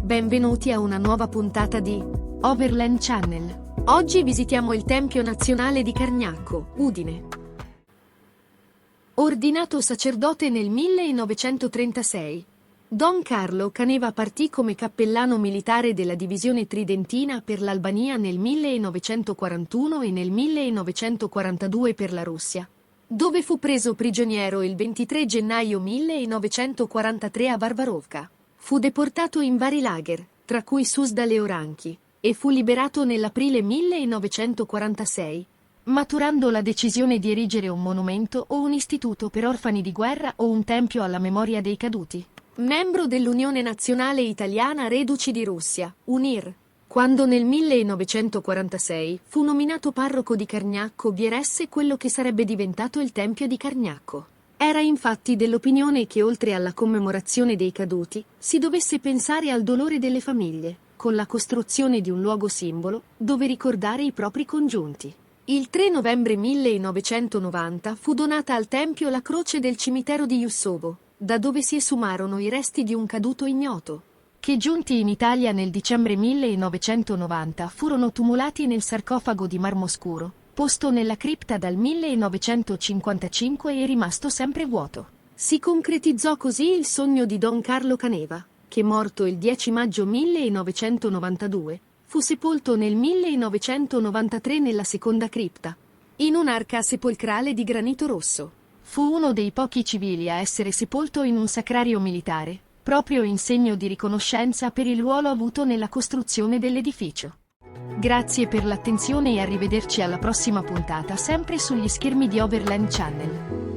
benvenuti a una nuova puntata di Overland Channel. Oggi visitiamo il Tempio Nazionale di Cargnacco, Udine. Ordinato sacerdote nel 1936, Don Carlo Caneva partì come cappellano militare della divisione tridentina per l'Albania nel 1941 e nel 1942 per la Russia, dove fu preso prigioniero il 23 gennaio 1943 a Varvarovka. Fu deportato in vari lager, tra cui Suzdal e Oranchi, e fu liberato nell'aprile 1946, maturando la decisione di erigere un monumento o un istituto per orfani di guerra o un tempio alla memoria dei caduti. Membro dell'Unione Nazionale Italiana Reduci di Russia, UNIR, quando nel 1946 fu nominato parroco di Cargnacco, vi eresse quello che sarebbe diventato il Tempio di Cargnacco. Era infatti dell'opinione che oltre alla commemorazione dei caduti, si dovesse pensare al dolore delle famiglie, con la costruzione di un luogo simbolo dove ricordare i propri congiunti. Il 3 novembre 1990 fu donata al Tempio la croce del cimitero di Jussovo, da dove si esumarono i resti di un caduto ignoto, che giunti in Italia nel dicembre 1990 furono tumulati nel sarcofago di marmo scuro, posto nella cripta dal 1955 e rimasto sempre vuoto. Si concretizzò così il sogno di Don Carlo Caneva, che morto il 10 maggio 1992, fu sepolto nel 1993 nella seconda cripta, in un'arca sepolcrale di granito rosso. Fu uno dei pochi civili a essere sepolto in un sacrario militare, proprio in segno di riconoscenza per il ruolo avuto nella costruzione dell'edificio. Grazie per l'attenzione e arrivederci alla prossima puntata sempre sugli schermi di Overland Channel.